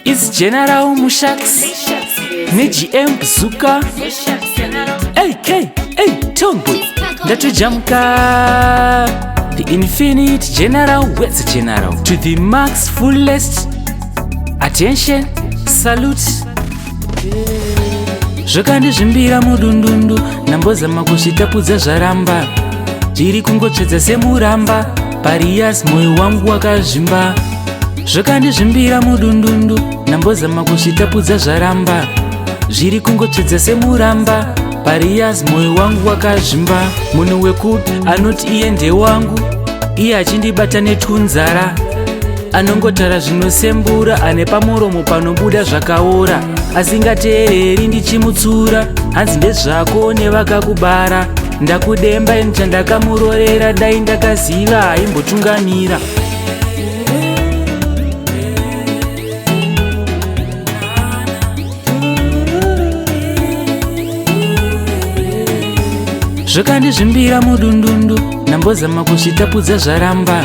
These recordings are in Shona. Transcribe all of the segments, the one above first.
It's General Mushax ni GM Zuka AK Tomboy Ndatujamka The Infinite General Wets General to the max fullest. Attention, salute. Zvakandizvimbira mudundundu nambozama kuzvitapudza zvaramba zviri kungotsvedza semuramba pariyas moyo wangu wakazvimba. Zvakandizvimbira mudundundu nambozama kuzvitapudza zvaramba zviri kungotsvedza semuramba pariyas moyo wangu wakazvimba. Munhu wekuti anoti iye ndewangu, iye achindibata netunzara, anongotara zvinosembura, ane pamuromo panobuda zvakaora, asingateereri ndichimutsura. Hanzi ndezvako nevakakubara, ndakudemba ini chandakamurorera, dai ndakaziva haimbotungamira. Zvakandizvimbira mudundundu nambozama kuzvitapudza zvaramba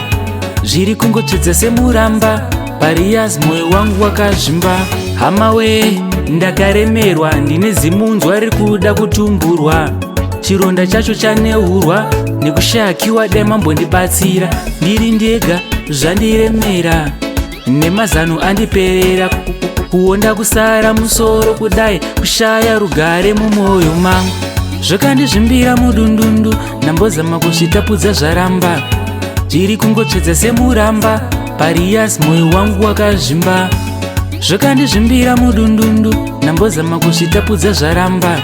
zviri kungotsvedza semuramba pariyas moyo wangu wakazvimba. Hama we, ndakaremerwa, ndine zimunzwa riri kuda kutumburwa, chironda chacho chaneurwa nekushakiwa, dai mambondibatsira, ndiri ndega zvandiremera, nemazano andiperera, kuonda kusara musoro, kudai kushaya rugare mumwoyo mangu. Zvakandizvimbira mudundundu nambozama kuzvitapudza zvaramba zviri kungotsvedza semuramba pariyas moyo wangu wakazvimba. Zvakandizvimbira mudundundu nambozama kuzvitapudza zvaramba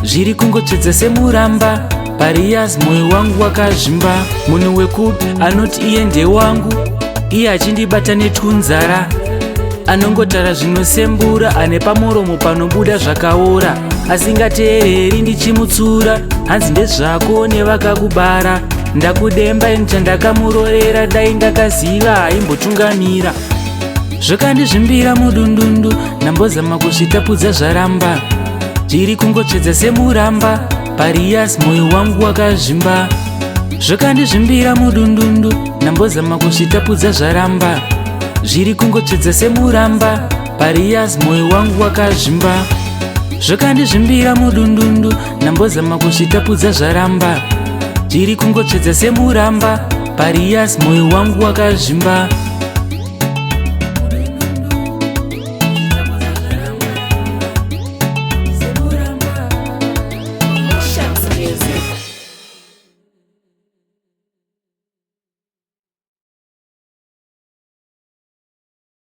zviri kungotsvedza semuramba pariyas moyo wangu wakazvimba. Munhu wekuti anoti iye ndewangu, iye achindibata netunzara, anongotara zvinosembura, ane pamuromo panobuda zvakaora, asingateereri ndichimutsura. Hanzi ndezvako nevakakubara, ndakudemba ini chandakamurorera, dai ndakaziva haimbotungamira. Zvakandizvimbira mudundundu nambozama kuzvitapudza zvaramba zviri kungotsvedza semuramba pariyas moyo wangu wakazvimba. Zvakandizvimbira mudundundu nambozama kuzvitapudza zvaramba zviri kungotsvedza semuramba pariyas moyo wangu wakazvimba. Zvakandizvimbira mudundundu nambozama kuzvitapudza zvaramba zviri kungotsvedza semuramba pariyas moyo wangu wakazvimba.